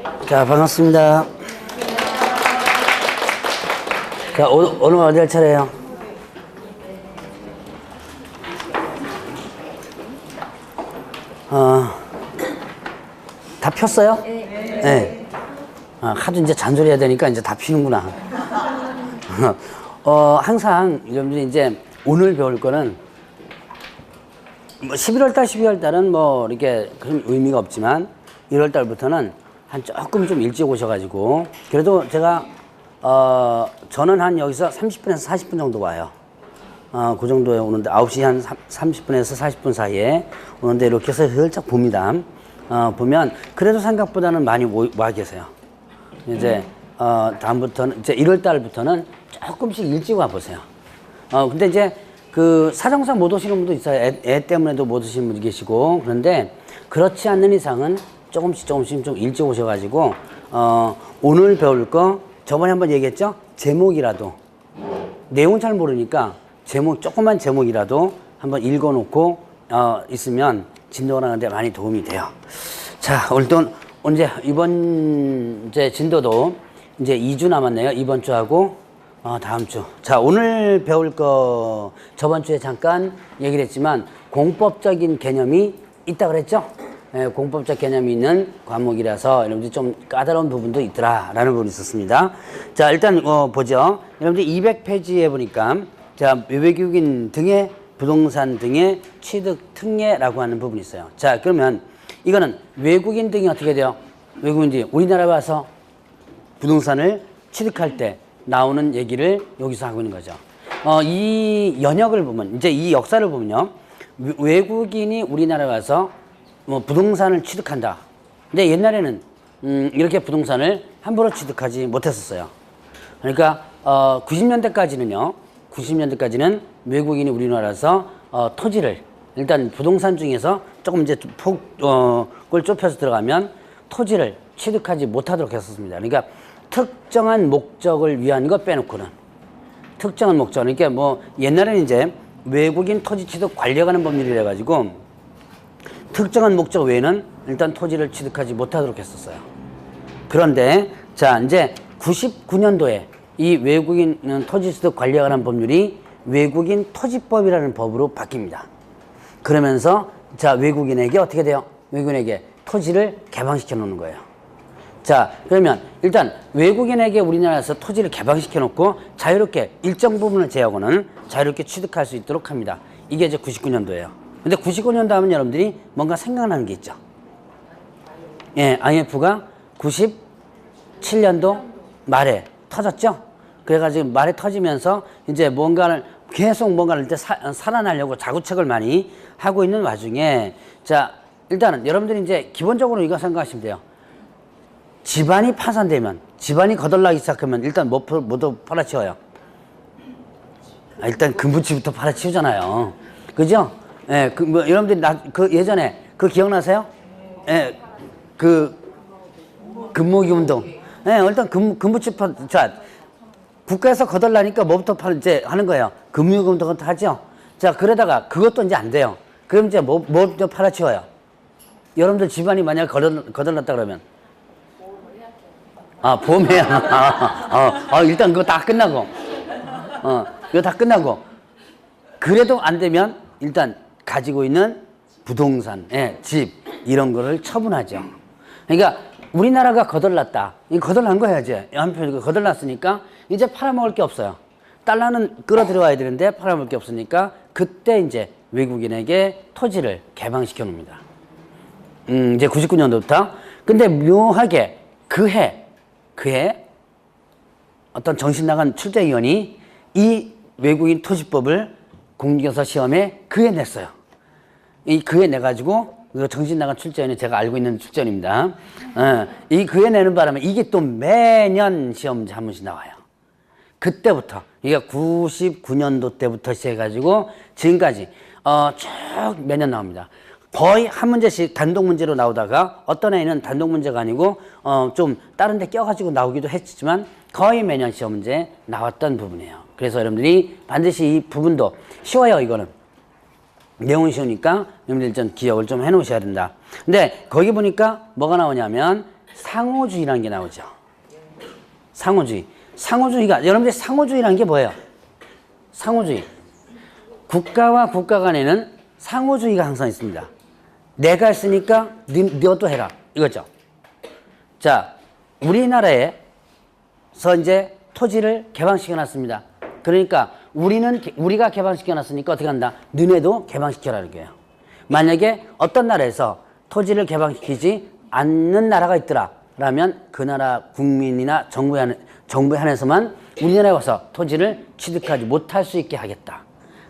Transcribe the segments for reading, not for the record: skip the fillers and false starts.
자, 반갑습니다. 자, 오늘 어디 할 차례예요? 다 폈어요? 네. 하도 이제 잔소리 해야 되니까 이제 다 피는구나. 항상 여러분들이 이제 오늘 배울 거는 뭐 11월달, 12월달은 뭐 이렇게 그런 의미가 없지만 1월달부터는 한 조금 좀 일찍 오셔가지고 그래도 제가 저는 한 여기서 30분에서 40분 정도 와요. 그 정도에 오는데 9시 한 30분에서 40분 사이에 오는데 이렇게 해서 살짝 봅니다. 보면 그래도 생각보다는 많이 와 계세요. 이제 다음부터는 이제 1월달부터는 조금씩 일찍 와 보세요. 근데 이제 그 사정상 못 오시는 분도 있어요. 애 때문에도 못 오시는 분도 계시고. 그런데 그렇지 않는 이상은 조금씩 좀 일찍 오셔가지고 오늘 배울 거 저번에 한번 얘기했죠? 제목이라도 내용은 잘 모르니까 조그만 제목이라도 한번 읽어놓고 있으면 진도를 하는데 많이 도움이 돼요. 자, 오늘도 이제 이번 이제 진도도 이제 2주 남았네요. 이번 주하고 다음 주. 자, 오늘 배울 거 저번 주에 잠깐 얘기를 했지만 공법적인 개념이 있다 그랬죠? 네, 공법적 개념이 있는 과목이라서 여러분들 좀 까다로운 부분도 있더라라는 부분이 있었습니다. 자, 일단 보죠. 여러분들 200페이지에 보니까 자, 외국인 등의 부동산 등의 취득 특례라고 하는 부분이 있어요. 자, 그러면 이거는 외국인 등이 어떻게 돼요? 외국인들이 우리나라에 와서 부동산을 취득할 때 나오는 얘기를 여기서 하고 있는 거죠. 이 연역을 보면, 이제 이 역사를 보면요. 외국인이 우리나라에 와서 뭐 부동산을 취득한다. 근데 옛날에는 이렇게 부동산을 함부로 취득하지 못했었어요. 그러니까 90년대까지는 외국인이 우리나라에서 토지를 일단 부동산 중에서 조금 이제 폭을 좁혀서 들어가면 토지를 취득하지 못하도록 했었습니다. 그러니까 특정한 목적을 위한 거 빼놓고는 특정한 목적. 그러니까 뭐 옛날에는 이제 외국인 토지 취득 관리하는 법률이라 가지고 특정한 목적 외에는 일단 토지를 취득하지 못하도록 했었어요. 그런데 자, 이제 99년도에 이 외국인 토지 취득 관리하는 법률이 외국인 토지법이라는 법으로 바뀝니다. 그러면서 자, 외국인에게 어떻게 돼요? 외국인에게 토지를 개방시켜 놓는 거예요. 자, 그러면 일단 외국인에게 우리나라에서 토지를 개방시켜 놓고 자유롭게 일정 부분을 제하고는 자유롭게 취득할 수 있도록 합니다. 이게 이제 99년도예요. 근데 99년도 하면 여러분들이 뭔가 생각나는 게 있죠. 예, IMF가 97년도 말에 터졌죠? 그래가지고 말에 터지면서 이제 계속 뭔가를 이제 살아나려고 자구책을 많이 하고 있는 와중에 자, 일단은 여러분들이 이제 기본적으로 이거 생각하시면 돼요. 집안이 파산되면, 집안이 거덜나기 시작하면 일단 뭐부터 팔아치워요? 일단 금부치부터 팔아치우잖아요. 그죠? 예, 여러분들이 예전에 기억나세요? 예, 금모기 운동. 예, 일단 금부치 자, 국가에서 거덜나니까 뭐부터 이제 하는 거예요? 금융 운동부터 하죠? 자, 그러다가 그것도 이제 안 돼요. 그럼 이제 뭐부터 팔아치워요? 여러분들 집안이 만약에 거덜났다 그러면? 보험해야. 일단 그거 다 끝나고. 이거 다 끝나고. 그래도 안 되면 일단 가지고 있는 부동산, 집, 이런 거를 처분하죠. 그러니까 우리나라가 거덜났다. 거덜난 거야, 이제. 한편 거덜났으니까 이제 팔아먹을 게 없어요. 달러는 끌어들여와야 되는데 팔아먹을 게 없으니까 그때 이제 외국인에게 토지를 개방시켜 놉니다. 이제 99년도부터. 근데 묘하게 그 해 어떤 정신 나간 출제위원이 이 외국인 토지법을 공개서 시험에 그해 냈어요. 이 그해 내가지고 정신 나간 출제위원이 제가 알고 있는 출제위원입니다. 이 그해 내는 바람에 이게 또 매년 시험 한 번씩 나와요. 그때부터 이게 99년도 때부터 시작해가지고 지금까지 쭉 매년 나옵니다. 거의 한 문제씩 단독 문제로 나오다가 어떤 애는 단독 문제가 아니고 좀 다른 데 껴가지고 나오기도 했지만 거의 매년 시험 문제 나왔던 부분이에요. 그래서 여러분들이 반드시 이 부분도 쉬워요. 이거는 내용은 쉬우니까 여러분들 좀 기억을 좀 해놓으셔야 된다. 근데 거기 보니까 뭐가 나오냐면 상호주의라는 게 나오죠. 상호주의. 상호주의가, 여러분들 상호주의라는 게 뭐예요? 상호주의. 국가와 국가 간에는 상호주의가 항상 있습니다. 내가 했으니까 너도 해라. 이거죠. 자, 우리나라에서 이제 토지를 개방시켜 놨습니다. 그러니까 우리가 개방시켜 놨으니까 어떻게 한다? 너네도 개방시켜라는 거예요. 만약에 어떤 나라에서 토지를 개방시키지 않는 나라가 있더라. 라면 그 나라 국민이나 정부에 한해서만 우리나라에 와서 토지를 취득하지 못할 수 있게 하겠다.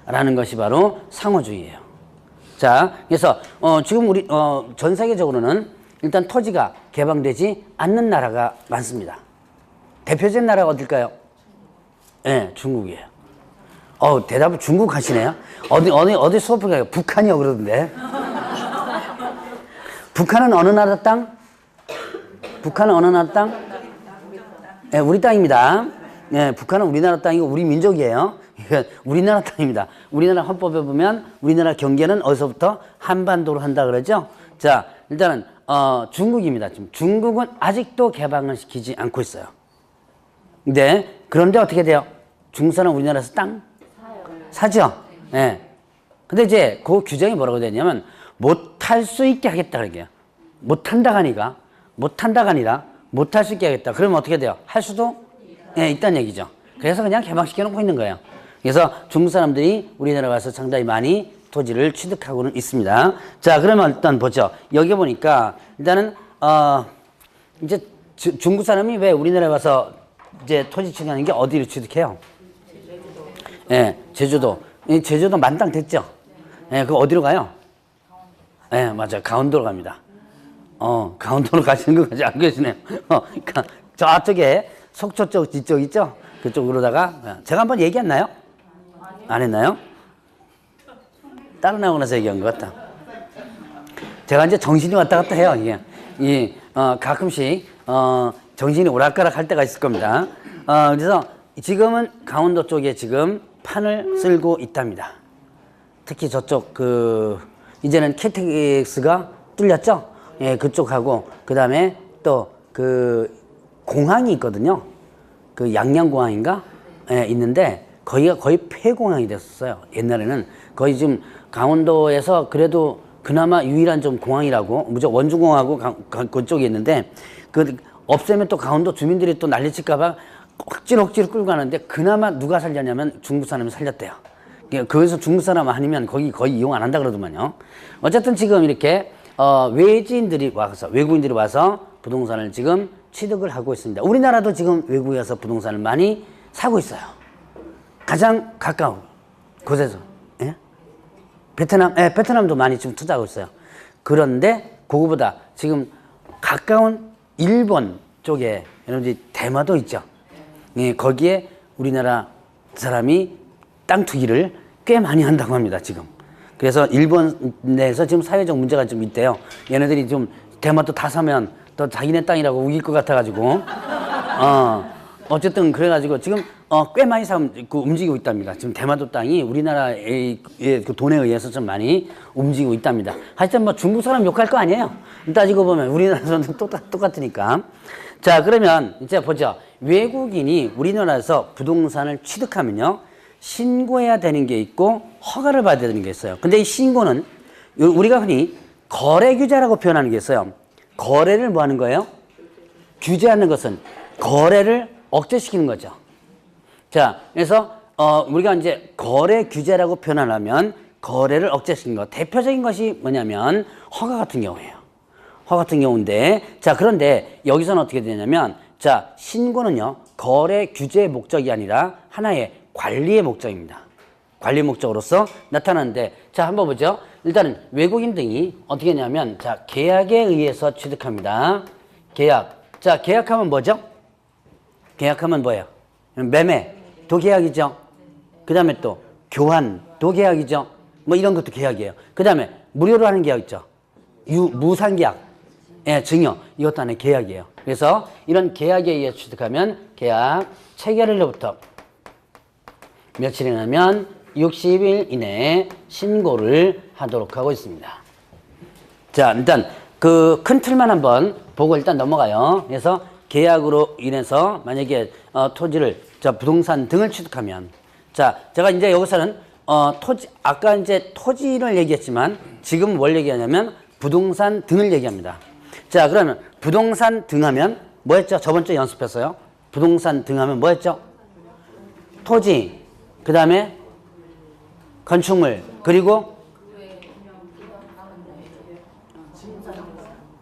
라는 것이 바로 상호주의예요. 자, 그래서 지금 우리 전 세계적으로는 일단 토지가 개방되지 않는 나라가 많습니다. 대표적인 나라가 어딜까요? 네, 중국이에요. 대답을 중국 하시네요. 어디 수업을 가요? 북한이요 그러던데. 북한은 어느 나라 땅? 북한은 어느 나라 땅? 네, 우리 땅입니다. 네, 북한은 우리나라 땅이고 우리 민족이에요. 우리나라 땅입니다. 우리나라 헌법에 보면 우리나라 경계는 어디서부터 한반도로 한다 그러죠. 자, 일단은 중국입니다. 지금 중국은 아직도 개방을 시키지 않고 있어요. 근데 그런데 어떻게 돼요? 중국 사람 우리나라에서 땅 사죠. 예. 네. 근데 이제 그 규정이 뭐라고 되냐면 못할 수 있게 하겠다 그러게요. 못한다가 아니라 못할 수 있게 하겠다. 그러면 어떻게 돼요? 할 수도 있다는 얘기죠. 그래서 그냥 개방시켜 놓고 있는 거예요. 그래서 중국 사람들이 우리나라 와서 상당히 많이 토지를 취득하고는 있습니다. 자, 그러면 일단 보죠. 여기 보니까 일단은 이제 중국 사람이 왜 우리나라에 와서 이제 토지 취득하는 게 어디를 취득해요? 예, 제주도. 제주도 만땅 됐죠? 예, 그거 어디로 가요? 예, 맞아요. 강원도로 갑니다. 강원도로 가시는 거까지 알고 계시네요. 저쪽에 속초 쪽 뒤쪽 있죠? 그쪽으로다가 제가 한번 얘기했나요? 안 했나요? 따로 나오고 나서 얘기한 것 같다. 제가 이제 정신이 왔다 갔다 해요. 이게 가끔씩 정신이 오락가락 할 때가 있을 겁니다. 그래서 지금은 강원도 쪽에 지금 판을 쓸고 있답니다. 특히 저쪽 이제는 KTX가 뚫렸죠? 예, 그쪽하고 그다음에 또 공항이 있거든요. 양양공항인가? 예, 있는데 거기가 거의 폐공항이 됐었어요. 옛날에는 거의 지금 강원도에서 그래도 그나마 유일한 좀 공항이라고 무조건 원주공항하고 그쪽에 있는데 없애면 또 강원도 주민들이 또 난리칠까봐 억지로 끌고 가는데 그나마 누가 살렸냐면 중국 사람이 살렸대요. 거기서 중국 사람 아니면 거기 거의 이용 안 한다 그러더만요. 어쨌든 지금 이렇게 외국인들이 와서 부동산을 지금 취득을 하고 있습니다. 우리나라도 지금 외국에 와서 부동산을 많이 사고 있어요. 가장 가까운 곳에서. 예? 베트남도 많이 지금 투자하고 있어요. 그런데 그거보다 지금 가까운 일본 쪽에 여러분들이 대마도 있죠. 예, 거기에 우리나라 사람이 땅 투기를 꽤 많이 한다고 합니다, 지금. 그래서 일본 내에서 지금 사회적 문제가 좀 있대요. 얘네들이 좀 대마도 다 사면 또 자기네 땅이라고 우길 것 같아가지고. 어쨌든 그래가지고 지금 꽤 많이 움직이고 있답니다. 지금 대마도 땅이 우리나라의 그 돈에 의해서 좀 많이 움직이고 있답니다. 하여튼 뭐 중국 사람 욕할 거 아니에요. 따지고 보면 우리나라는 똑같으니까. 자, 그러면 이제 보죠. 외국인이 우리나라에서 부동산을 취득하면요. 신고해야 되는 게 있고 허가를 받아야 되는 게 있어요. 근데 이 신고는 우리가 흔히 거래 규제라고 표현하는 게 있어요. 거래를 뭐 하는 거예요? 규제하는 것은 거래를 억제시키는 거죠. 자, 그래서 우리가 이제 거래 규제라고 표현하려면 거래를 억제시키는 것. 대표적인 것이 뭐냐면 허가 같은 경우예요. 허가 같은 경우인데, 자, 그런데 여기서는 어떻게 되냐면, 자, 신고는요, 거래 규제의 목적이 아니라 하나의 관리의 목적입니다. 관리 목적으로서 나타나는데, 자, 한번 보죠. 일단은 외국인 등이 어떻게 하냐면, 자, 계약에 의해서 취득합니다. 계약. 자, 계약하면 뭐죠? 계약하면 뭐예요? 매매, 도계약이죠. 그 다음에 또 교환, 도계약이죠. 뭐 이런 것도 계약이에요. 그 다음에 무료로 하는 계약 있죠. 무상계약, 예, 증여, 이것도 하나의 계약이에요. 그래서 이런 계약에 의해 취득하면 계약 체결일로부터 며칠이 나면 60일 이내에 신고를 하도록 하고 있습니다. 자, 일단 그 큰 틀만 한번 보고 일단 넘어가요. 그래서 계약으로 인해서 만약에 토지를 부동산 등을 취득하면 제가 이제 여기서는 토지 아까 이제 토지를 얘기했지만 지금 뭘 얘기하냐면 부동산 등을 얘기합니다. 그러면 부동산 등 하면 뭐 했죠? 저번 주에 연습했어요. 부동산 등 하면 뭐 했죠? 토지, 그 다음에 건축물, 그리고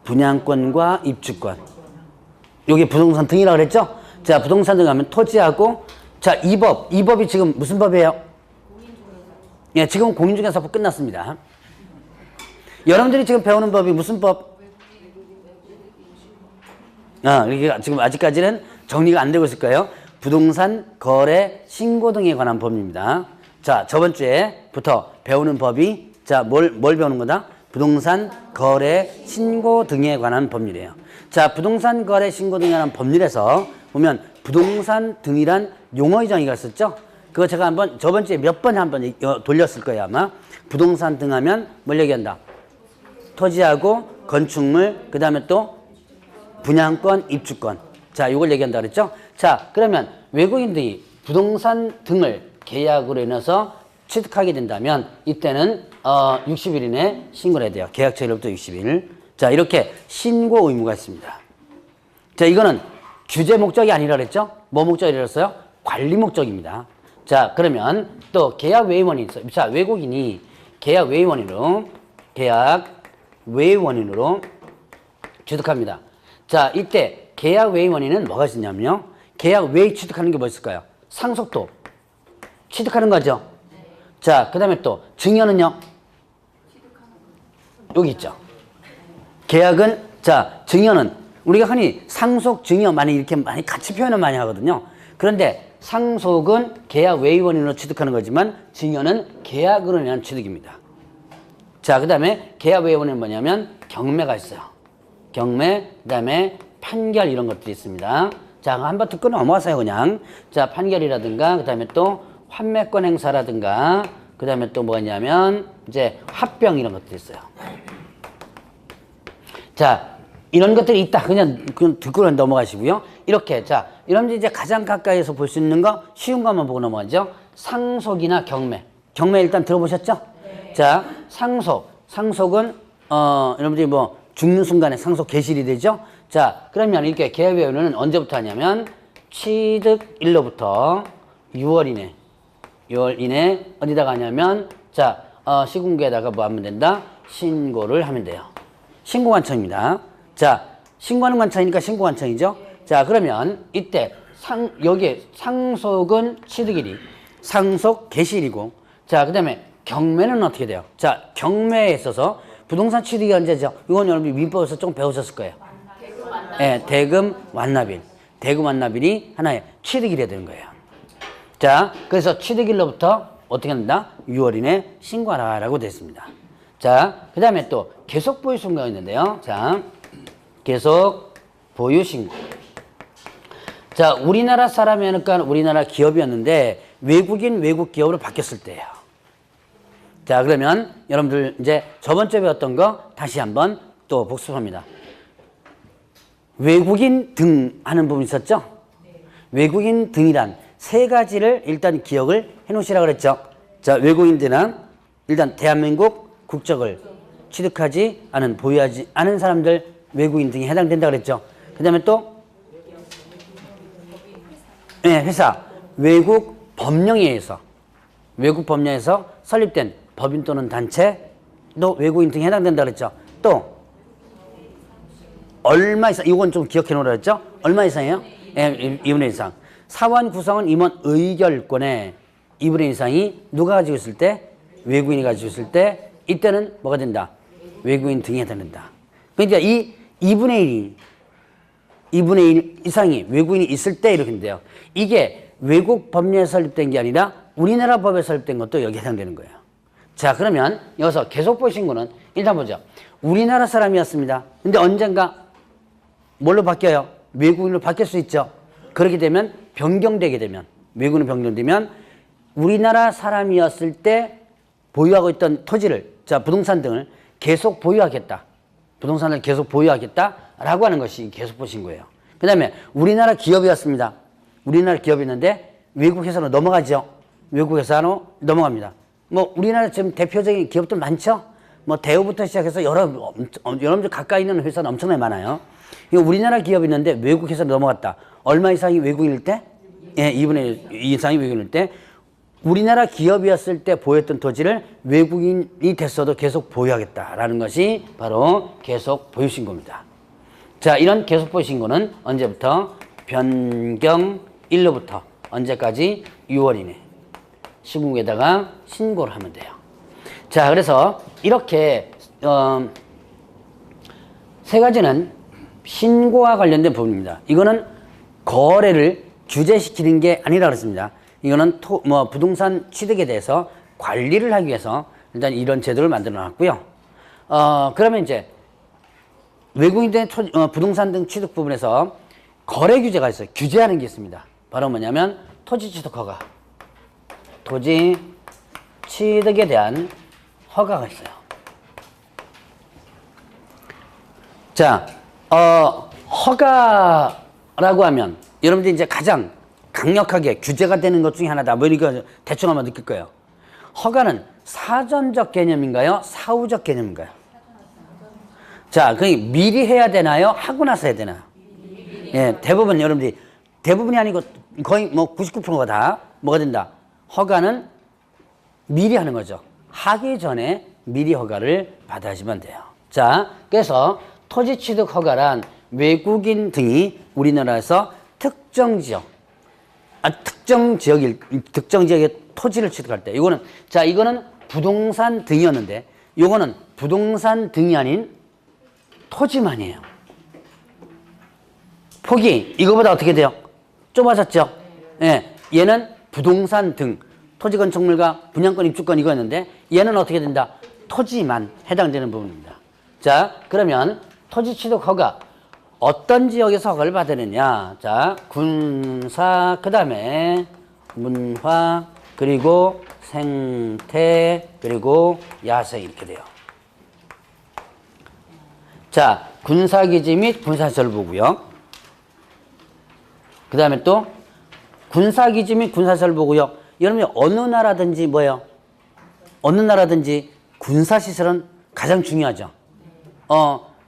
분양권과 입주권. 여기 부동산 등이라고 그랬죠? 부동산 등 하면 토지하고, 이 법이 지금 무슨 법이에요? 예, 지금 공인중개사법 끝났습니다. 여러분들이 지금 배우는 법이 무슨 법? 이게 지금 아직까지는 정리가 안 되고 있을 거예요. 부동산 거래 신고 등에 관한 법입니다. 저번 주에부터 배우는 법이, 뭘 배우는 거다? 부동산 거래 신고 등에 관한 법률이에요. 부동산 거래 신고 등에 관한 법률에서 보면 부동산 등이란 용어의 정의가 있었죠? 그거 제가 저번 주에 몇 번에 한번 돌렸을 거예요, 아마. 부동산 등 하면 뭘 얘기한다? 토지하고 건축물, 그 다음에 또 분양권, 입주권. 이걸 얘기한다 그랬죠? 그러면 외국인들이 부동산 등을 계약으로 인해서 취득하게 된다면 이때는 60일 이내에 신고를 해야 돼요. 계약처일로부터 60일. 이렇게 신고 의무가 있습니다. 이거는 규제 목적이 아니라 그랬죠? 뭐 목적이랬어요? 관리 목적입니다. 그러면 또 계약 외의원이 있어요. 외국인이 계약 외의원인으로 취득합니다. 이때 계약 외의원인은 뭐가 있냐면요. 계약 외에 취득하는 게 뭐 있을까요? 상속도 취득하는 거죠. 그 다음에 또 증여는요. 여기 있죠. 계약은 증여는 우리가 흔히 상속, 증여 이렇게 많이 같이 표현을 많이 하거든요. 그런데 상속은 계약 외의원인으로 취득하는 거지만 증여는 계약으로 인한 취득입니다. 그 다음에 계약 외의원은 뭐냐면 경매가 있어요. 경매, 그 다음에 판결 이런 것들이 있습니다. 한번 듣고 넘어가세요, 그냥. 판결이라든가, 그 다음에 또 환매권 행사라든가, 그 다음에 또 뭐냐면 이제 합병 이런 것들이 있어요. 이런 것들이 있다. 그냥 듣고 넘어가시고요. 이렇게, 여러분들 이제 가장 가까이에서 볼 수 있는 거, 쉬운 것만 보고 넘어가죠. 상속이나 경매. 경매 일단 들어보셨죠? 네. 상속은, 여러분들이 죽는 순간에 상속 개시일이 되죠? 그러면 이렇게 계약외에는 언제부터 하냐면, 취득일로부터 6월 이내, 어디다가 하냐면, 시군구에다가 뭐 하면 된다? 신고를 하면 돼요. 신고관청입니다. 신고하는 관청이니까 신고관청이죠? 그러면 이때 여기에 상속은 취득일이 상속 개시일이고, 그 다음에 경매는 어떻게 돼요? 경매에 있어서 부동산 취득이 언제죠? 이건 여러분이 민법에서 좀 배우셨을 거예요. 네, 대금 완납일. 대금 완납일이 하나의 취득일이 되는 거예요. 그래서 취득일로부터 어떻게 한다? 6월 이내 신고하라라고 되어 있습니다. 그 다음에 또 계속 보유 신고가 있는데요. 계속 보유 신고. 우리나라 사람이니까 우리나라 기업이었는데 외국 기업으로 바뀌었을 때예요. 그러면 여러분들 이제 저번 주에 배웠던 거 다시 한번 또 복습합니다. 외국인 등 하는 부분 있었죠? 네. 외국인 등이란 세 가지를 일단 기억을 해 놓으시라고 그랬죠. 외국인 등은 일단 대한민국 국적을 취득하지 않은, 보유하지 않은 사람들 외국인 등에 해당된다 그랬죠. 그 다음에 또 회사 외국 법령에 의해서 설립된 법인 또는 단체도 외국인 등에 해당된다 그랬죠. 또 얼마 이상, 이건 좀 기억해 놓으라 그랬죠. 얼마 이상이에요? 2분의 1 이상. 사원 구성원 임원 의결권의 2분의 1 이상이 누가 가지고 있을 때? 외국인이 가지고 있을 때 이때는 뭐가 된다? 외국인 등에 해당된다. 그러니까 이 2분의 1 이상이 외국인이 있을 때 이렇게 된대요. 이게 외국 법령에 설립된 게 아니라 우리나라 법에 설립된 것도 여기 해당되는 거예요. 그러면 여기서 계속 보신 거는 일단 보죠. 우리나라 사람이었습니다. 근데 언젠가 뭘로 바뀌어요? 외국인으로 바뀔 수 있죠. 그렇게 되면 외국인으로 변경되면 우리나라 사람이었을 때 보유하고 있던 토지를, 부동산 등을 계속 보유하겠다. 부동산을 계속 보유하겠다라고 하는 것이 계속보 신고예요. 그 다음에 우리나라 기업이었습니다. 우리나라 기업이었는데 외국 회사로 넘어가죠. 외국 회사로 넘어갑니다. 뭐 우리나라 지금 대표적인 기업들 많죠. 뭐 대우부터 시작해서 여러 가까이 있는 회사는 엄청나게 많아요. 이거 우리나라 기업이 있는데 외국 회사로 넘어갔다. 얼마 이상이 외국인일 때? 예, 2분의 1 이상이 외국인일 때 우리나라 기업이었을 때 보유했던 토지를 외국인이 됐어도 계속 보유하겠다라는 것이 바로 계속 보유 신고입니다. 자, 이런 계속 보유 신고는 언제부터? 변경 일로부터 언제까지? 6월 이내. 시국에다가 신고를 하면 돼요. 자, 그래서 이렇게 세 가지는 신고와 관련된 부분입니다. 이거는 거래를 규제시키는 게 아니라 그렇습니다. 이거는 부동산 취득에 대해서 관리를 하기 위해서 일단 이런 제도를 만들어 놨고요. 그러면 이제 외국인들의 부동산 등 취득 부분에서 거래 규제가 있어요. 규제하는 게 있습니다. 바로 뭐냐면 토지 취득 허가. 토지 취득에 대한 허가가 있어요. 자, 허가라고 하면 여러분들이 이제 가장 강력하게 규제가 되는 것 중에 하나다. 뭐 이거 대충 한번 느낄 거예요. 허가는 사전적 개념인가요? 사후적 개념인가요? 자, 그게 미리 해야 되나요? 하고 나서 해야 되나요? 예, 대부분 여러분들이 대부분이 아니고 거의 뭐 99%가 다 뭐가 된다. 허가는 미리 하는 거죠. 하기 전에 미리 허가를 받아야지만 돼요. 자, 그래서 토지 취득 허가란 외국인 등이 우리나라에서 특정 지역의 토지를 취득할 때, 이거는 부동산 등이었는데, 이거는 부동산 등이 아닌 토지만이에요. 폭이 이거보다 어떻게 돼요? 좁아졌죠? 예, 얘는 부동산 등, 토지 건축물과 분양권, 입주권 이거였는데, 얘는 어떻게 된다? 토지만 해당되는 부분입니다. 자, 그러면 토지 취득 허가. 어떤 지역에서 허가를 받느냐. 자, 군사, 그 다음에 문화, 그리고 생태, 그리고 야생 이렇게 돼요. 자, 군사기지 및 군사시설보구역. 그 다음에 또 군사기지 및 군사시설보구역. 여러분이 어느 나라든지 뭐예요? 어느 나라든지 군사시설은 가장 중요하죠.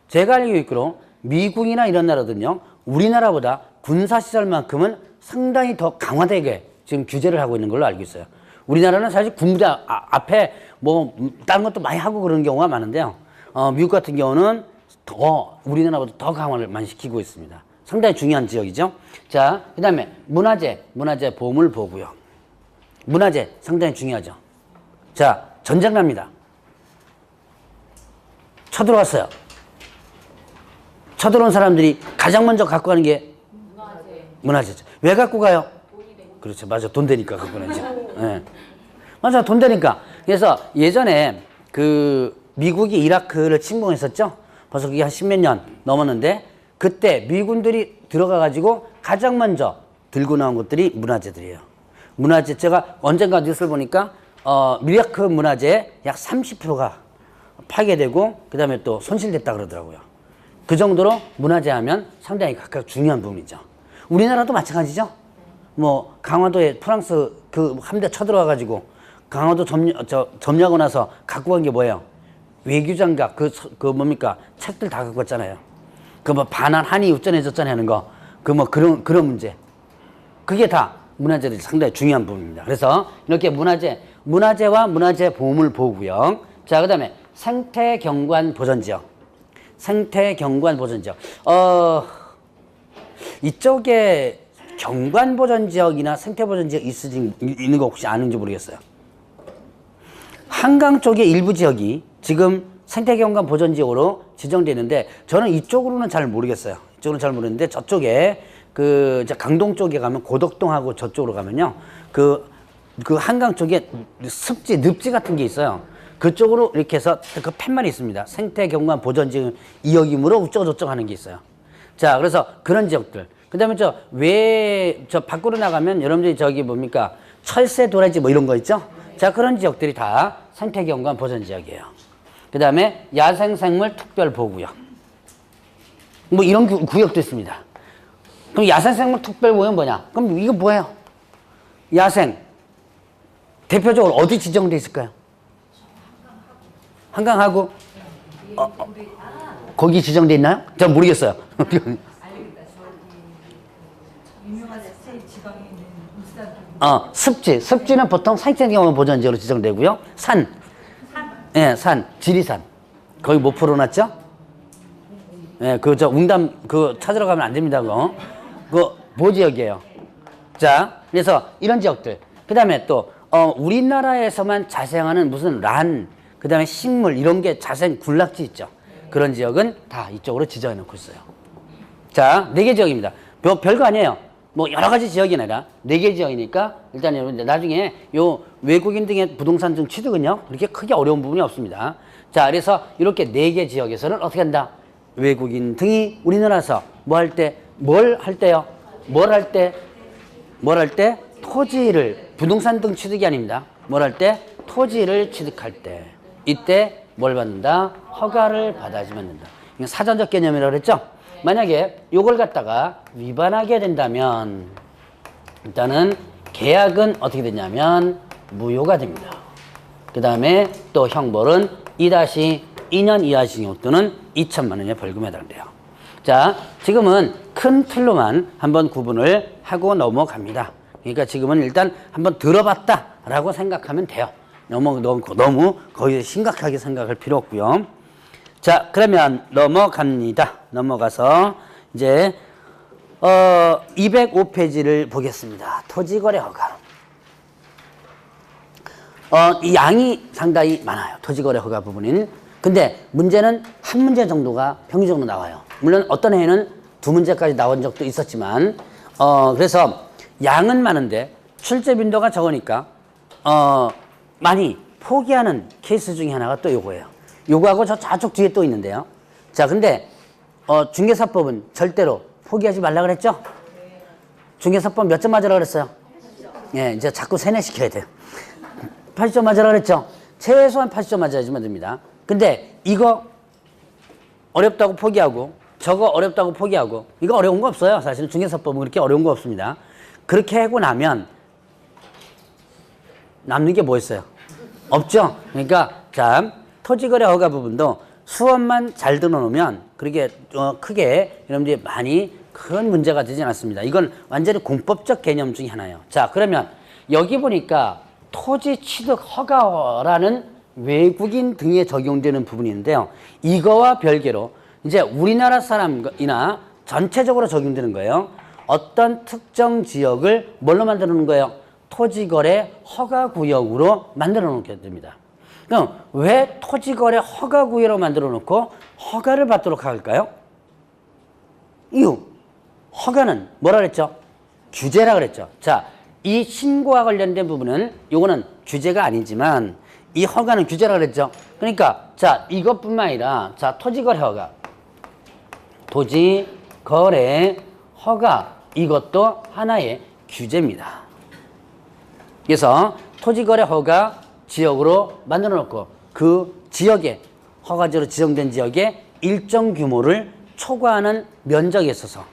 제가 알기로 있기로 미국이나 이런 나라들은요, 우리나라보다 군사시설만큼은 상당히 더 강화되게 지금 규제를 하고 있는 걸로 알고 있어요. 우리나라는 사실 군부대 앞에 뭐 다른 것도 많이 하고 그런 경우가 많은데요. 미국 같은 경우는 더 우리나라보다 더 강화를 많이 시키고 있습니다. 상당히 중요한 지역이죠. 자, 그 다음에 문화재 보물보구역. 문화재 상당히 중요하죠. 자, 전쟁 납니다. 쳐들어왔어요. 쳐들어온 사람들이 가장 먼저 갖고 가는 게 문화재죠. 왜 갖고 가요? 그렇죠. 맞아. 돈 되니까 갖고 가야죠. 네. 맞아. 돈 되니까. 그래서 예전에 그 미국이 이라크를 침공했었죠. 벌써 그게 한 십몇 년 넘었는데 그때 미군들이 들어가가지고 가장 먼저 들고 나온 것들이 문화재들이에요. 문화재, 제가 언젠가 뉴스를 보니까 이라크 문화재 약 30%가 파괴되고 그 다음에 또 손실됐다 그러더라고요. 그 정도로 문화재 하면 상당히 각각 중요한 부분이죠. 우리나라도 마찬가지죠. 뭐 강화도에 프랑스 그 함대 쳐들어와가지고 강화도 점령하고 나서 갖고 간 게 뭐예요? 외교장갑 그 뭡니까? 책들 다 갖고 왔잖아요. 그 뭐 반환 한이 우전해졌잖아요 하는 거. 그 뭐 그런 문제. 그게 다 문화재들이 상당히 중요한 부분입니다. 그래서 이렇게 문화재와 문화재 보물 보호구역. 자, 그다음에 생태경관 보전지역. 생태경관 보전지역. 이쪽에 경관 보전지역이나 생태 보전지역 있는 거 혹시 아는지 모르겠어요. 한강 쪽의 일부 지역이 지금 생태경관 보전지역으로 지정되어 있는데 저는 이쪽으로는 잘 모르겠어요. 이쪽으로는 잘 모르는데 저쪽에 강동 쪽에 가면 고덕동하고 저쪽으로 가면요. 그 한강 쪽에 늪지 같은 게 있어요. 그쪽으로 이렇게 해서 그 팻말이 있습니다. 생태경관 보전지역 이역이므로 우쩌고저쩌고 하는 게 있어요. 자, 그래서 그런 지역들. 그 다음에 저 밖으로 나가면 여러분들이 저기 뭡니까? 철새 도라지 뭐 이런 거 있죠? 자, 그런 지역들이 다 생태경관 보전지역이에요. 그 다음에 야생생물 특별보호구역. 뭐 이런 구역도 있습니다. 그럼 야생생물 특별구역은 뭐냐? 그럼 이거 뭐예요? 야생. 대표적으로 어디 지정돼 있을까요? 한강하고 거기 지정돼 있나요? 전 모르겠어요. 습지는 보통 산책경험 보전지역으로 지정되고요. 산. 예, 산. 지리산. 거기 못 풀어놨죠? 예, 웅담, 찾으러 가면 안 됩니다, 그거. 보지역이에요. 자, 그래서 이런 지역들. 그 다음에 또, 우리나라에서만 자생하는 무슨 그 다음에 식물, 이런 게 자생 군락지 있죠. 그런 지역은 다 이쪽으로 지정해 놓고 있어요. 자, 4개 지역입니다. 별거 아니에요. 뭐 여러 가지 지역이 아니라 4개 지역이니까 일단 여러분 나중에 요 외국인 등의 부동산 등 취득은요, 그렇게 크게 어려운 부분이 없습니다. 자, 그래서 이렇게 4개 지역에서는 어떻게 한다? 외국인 등이 우리나라에서 뭘 할 때요? 토지를, 부동산 등 취득이 아닙니다. 뭘 할 때? 토지를 취득할 때. 이때 뭘 받는다? 허가를 받아야지만 된다. 이건 사전적 개념이라고 그랬죠? 만약에 요걸 갖다가 위반하게 된다면 일단은 계약은 어떻게 되냐면 무효가 됩니다. 그 다음에 또 형벌은 2-2년 이하 징역 또는 2천만 원의 벌금에 해당돼요. 자, 지금은 큰 틀로만 한번 구분을 하고 넘어갑니다. 그러니까 지금은 일단 한번 들어봤다라고 생각하면 돼요. 너무 거의 심각하게 생각할 필요 없고요. 자, 그러면 넘어갑니다. 넘어가서 이제 205페이지를 보겠습니다. 토지거래 허가. 이 양이 상당히 많아요. 토지거래 허가 부분인. 근데 문제는 한 문제 정도가 평균적으로 나와요. 물론 어떤 해에는 2문제까지 나온 적도 있었지만, 그래서 양은 많은데 출제 빈도가 적으니까 많이 포기하는 케이스 중에 하나가 또 요거예요. 요거하고 저쪽 뒤에 또 있는데요. 자, 근데 중개사법은 절대로 포기하지 말라 그랬죠? 중개사법 몇 점 맞으라 그랬어요? 예, 이제 자꾸 세뇌시켜야 돼요. 80점 맞으라 그랬죠? 최소한 80점 맞아야지만 됩니다. 근데 이거 어렵다고 포기하고 저거 어렵다고 포기하고 이거 어려운 거 없어요. 사실은 중개사법은 그렇게 어려운 거 없습니다. 그렇게 하고 나면 남는 게 뭐 있어요? 없죠? 그러니까 자, 토지거래 허가 부분도 수업만 잘 들어놓으면 그렇게 크게 여러분들이 많이 큰 문제가 되진 않습니다. 이건 완전히 공법적 개념 중에 하나예요. 자, 그러면 여기 보니까 토지 취득 허가라는 외국인 등에 적용되는 부분인데요. 이거와 별개로 이제 우리나라 사람이나 전체적으로 적용되는 거예요. 어떤 특정 지역을 뭘로 만들어 놓은 거예요? 토지거래 허가구역으로 만들어 놓게 됩니다. 그럼 왜 토지거래 허가구역으로 만들어 놓고 허가를 받도록 할까요? 이유. 허가는 뭐라 그랬죠? 규제라 그랬죠. 자, 이 신고와 관련된 부분은 요거는 규제가 아니지만 이 허가는 규제라 그랬죠. 그러니까 자, 이것뿐만 아니라 자, 토지거래 허가. 토지거래 허가 이것도 하나의 규제입니다. 그래서 토지거래 허가 지역으로 만들어 놓고 그 지역에 허가지로 지정된 지역에 일정 규모를 초과하는 면적에 있어서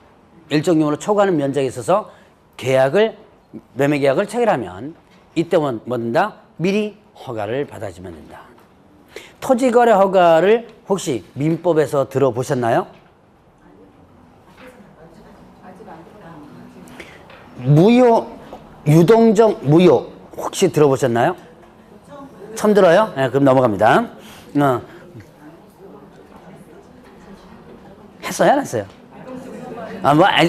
매매 계약을 체결하면 이때 뭐든다? 미리 허가를 받아주면 된다. 토지거래 허가를 혹시 민법에서 들어보셨나요? 무효, 유동적 무효 혹시 들어보셨나요? 처음 들어요? 네, 그럼 넘어갑니다. 했어요? 안 했어요?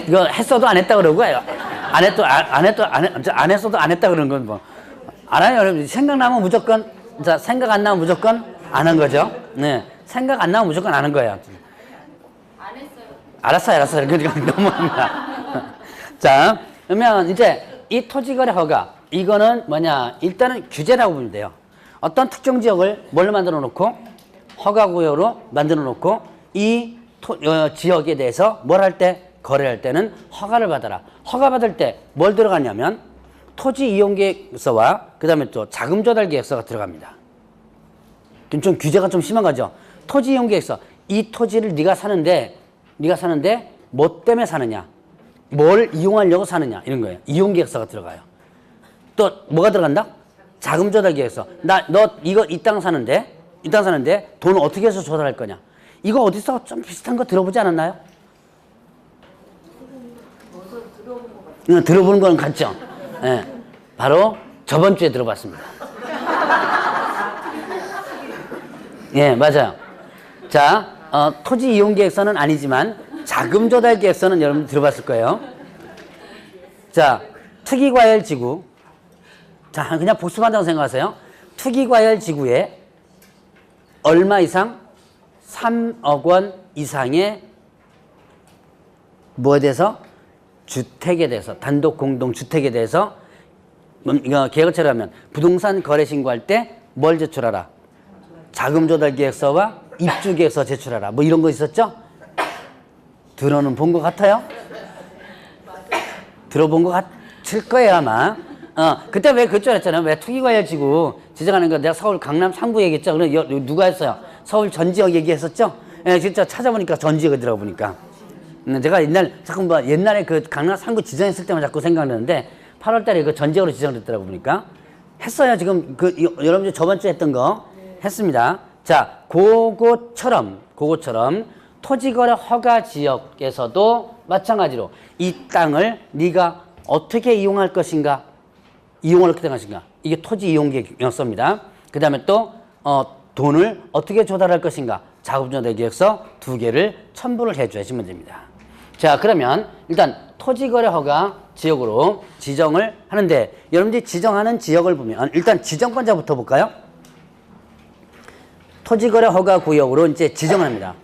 이거 했어도 안 했다 그러고, 안 했어도 안 했다 그러는 건 뭐. 알아요, 여러분? 생각나면 무조건, 자, 생각 안 나면 무조건 안 한 거죠? 네. 생각 안 나면 무조건 안 한 거예요. 안 했어요. 알았어요. 그러니까 넘어갑니다. 자, 그러면 이제 이 토지거래 허가, 이거는 뭐냐, 일단은 규제라고 보면 돼요. 어떤 특정 지역을 뭘로 만들어 놓고, 허가구역으로 만들어 놓고, 이 지역에 대해서 뭘 할 때, 거래할 때는 허가를 받아라. 허가 받을 때 뭘 들어가냐면 토지 이용 계획서와 그 다음에 또 자금 조달 계획서가 들어갑니다. 좀 규제가 좀 심한 거죠. 토지 이용 계획서. 이 토지를 네가 사는데 네가 사는데 뭐 때문에 사느냐, 뭘 이용하려고 사느냐 이런 거예요. 이용계획서가 들어가요. 또 뭐가 들어간다? 자금 조달 계획서. 너 이거 이 땅 사는데 돈을 어떻게 해서 조달할 거냐. 이거 어디서 좀 비슷한 거 들어보지 않았나요? 들어보는 거는 같죠. 예, 바로 저번 주에 들어봤습니다. 예, 맞아요. 자, 토지 이용 계획서는 아니지만 자금 조달 계획서는 여러분 들어봤을 거예요. 자, 투기과열 지구. 자, 그냥 복습한다고 생각하세요. 투기과열 지구에 얼마 이상? 3억 원 이상의 뭐에 대해서? 주택에 대해서, 단독 공동 주택에 대해서 이거 계획을 처리하면 부동산 거래 신고할 때 뭘 제출하라? 자금 조달 계획서와 입주 계획서 제출하라. 뭐 이런 거 있었죠? 들어는 본 것 같아요? 들어본 것 같을 거예요 아마. 그때 왜 그쪽 했잖아요. 왜 투기과열지구 지정하는 거 내가 서울 강남 상부 얘기했죠. 그럼 누가 했어요? 서울 전 지역 얘기했었죠? 예, 진짜 찾아보니까 전 지역에 들어보니까. 제가 옛날에 그 강남 상부 지정했을 때만 자꾸 생각나는데 8월달에 그 전 지역으로 지정됐더라고 보니까 했어요. 지금 여러분들 저번 주에 했던 거 했습니다. 자, 그거처럼 토지거래 허가 지역에서도 마찬가지로 이 땅을 네가 어떻게 이용할 것인가, 이용을 어떻게 할 것인가. 이게 토지 이용 계획서입니다. 그 다음에 또 돈을 어떻게 조달할 것인가. 자금 조달 계획서 2개를 첨부를 해주시면 됩니다. 자, 그러면 일단 토지거래 허가 지역으로 지정을 하는데 여러분들이 지정하는 지역을 보면 일단 지정권자부터 볼까요? 토지거래 허가 구역으로 이제 지정을 합니다.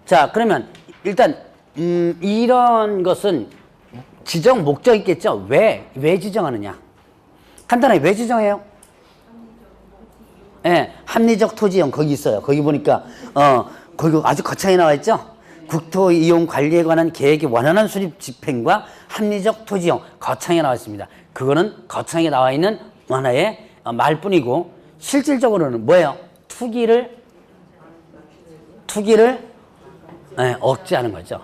자, 그러면 일단 이런 것은 지정 목적이 있겠죠? 왜 지정하느냐? 간단하게 왜 지정해요? 예, 합리적 토지형 거기 있어요. 거기 보니까 거기 아주 거창히 나와 있죠? 국토 이용 관리에 관한 계획의 원활한 수립 집행과 합리적 토지형 거창히 나와 있습니다. 그거는 거창히 나와 있는 하나의 말뿐이고 실질적으로는 뭐예요? 투기를 억제하는 거죠.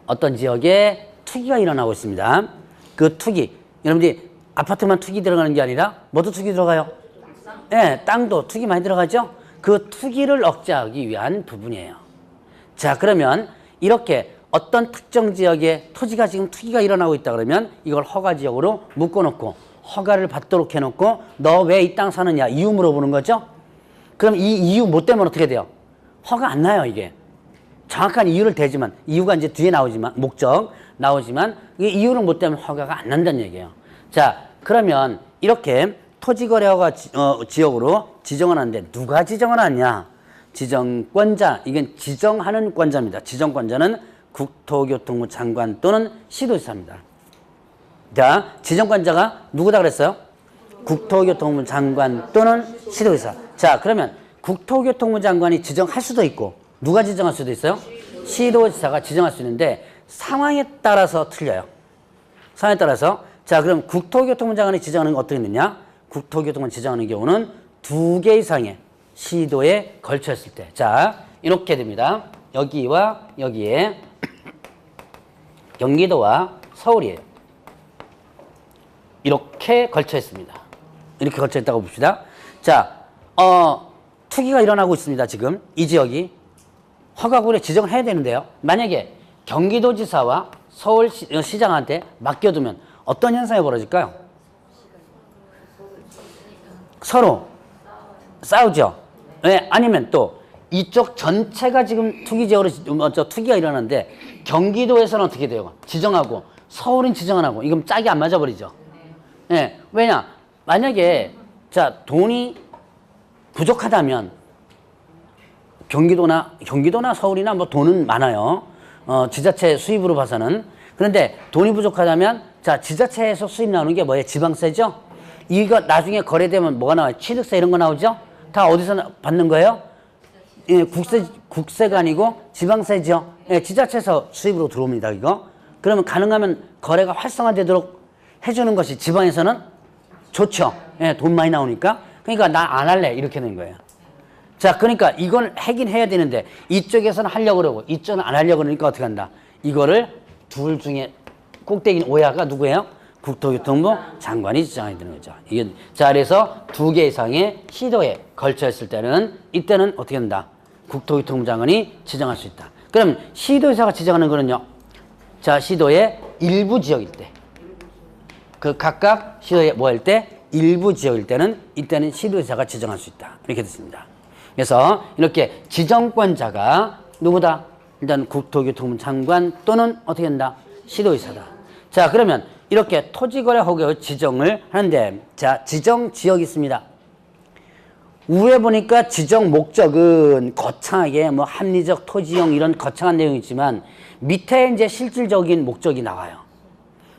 어떤 지역에 투기가 일어나고 있습니다. 그 투기, 여러분들이 아파트만 투기 들어가는 게 아니라 뭐도 투기 들어가요? 예, 땅도 투기 많이 들어가죠? 그 투기를 억제하기 위한 부분이에요. 자, 그러면 이렇게 어떤 특정 지역에 토지가 지금 투기가 일어나고 있다 그러면 이걸 허가 지역으로 묶어놓고 허가를 받도록 해놓고 너 왜 이 땅 사느냐 이유 물어보는 거죠? 그럼 이 이유 뭐 때문에 어떻게 돼요? 허가 안 나요, 이게. 정확한 이유를 대지만, 이유가 이제 뒤에 나오지만, 목적 나오지만, 이 이유를 못 대면 허가가 안 난다는 얘기예요. 자, 그러면 이렇게 토지거래허가 지역으로 지정을 하는데 누가 지정을 하냐? 지정권자, 이건 지정하는 권자입니다. 지정권자는 국토교통부 장관 또는 시도지사입니다. 자, 지정권자가 누구다 그랬어요? 국토교통부 장관 또는 시도지사. 자, 그러면 국토교통부 장관이 지정할 수도 있고 누가 지정할 수도 있어요? 시도지사가 지정할 수 있는데 상황에 따라서 틀려요. 상황에 따라서. 자, 그럼 국토교통부 장관이 지정하는 건 어떻게 되느냐? 국토교통부 지정하는 경우는 2개 이상의 시도에 걸쳐 있을 때. 자, 이렇게 됩니다. 여기와 여기에 경기도와 서울이에요. 이렇게 걸쳐 있습니다. 이렇게 걸쳐 있다고 봅시다. 자, 투기가 일어나고 있습니다. 지금 이 지역이 허가구에 지정을 해야 되는데요. 만약에 경기도지사와 서울시장한테 맡겨두면 어떤 현상이 벌어질까요? 서로 싸우죠. 네, 아니면 또 이쪽 전체가 지금 투기지역으로 투기가 일어나는데 경기도에서는 어떻게 돼요? 지정하고 서울은 지정 안 하고 이건 짝이 안 맞아버리죠. 네, 왜냐? 만약에 자 돈이 부족하다면 경기도나 서울이나 뭐 돈은 많아요. 지자체 수입으로 봐서는. 그런데 돈이 부족하다면 자 지자체에서 수입 나오는 게 뭐예요? 지방세죠. 이거 나중에 거래되면 뭐가 나와요? 취득세 이런 거 나오죠. 다 어디서 받는 거예요? 예, 국세가 아니고 지방세죠. 예, 지자체에서 수입으로 들어옵니다. 이거. 그러면 가능하면 거래가 활성화되도록 해주는 것이 지방에서는 좋죠. 예, 돈 많이 나오니까. 그러니까 나 안 할래 이렇게 되는 거예요. 자, 그러니까 이건 하긴 해야 되는데 이쪽에서는 하려고 그러고 이쪽은 안 하려고 그러니까 어떻게 한다? 이거를 둘 중에 꼭대기 오야가 누구예요? 국토교통부 장관이 지정해야 되는 거죠. 이게 자, 그래서 2개 이상의 시도에 걸쳐 있을 때는 이때는 어떻게 한다? 국토교통부 장관이 지정할 수 있다. 그럼 시도의사가 지정하는 거는요. 자, 시도의 일부 지역일 때, 그 각각 시도에 뭐 할 때 일부 지역일 때는 이때는 시도의사가 지정할 수 있다. 이렇게 됐습니다. 그래서 이렇게 지정권자가 누구다? 일단 국토교통부 장관 또는 어떻게 한다? 시도의사다. 자, 그러면 이렇게 토지거래 허가의 지정을 하는데, 자, 지정 지역이 있습니다. 위에 보니까 지정 목적은 거창하게 뭐 합리적 토지용 이런 거창한 내용이 있지만 밑에 이제 실질적인 목적이 나와요.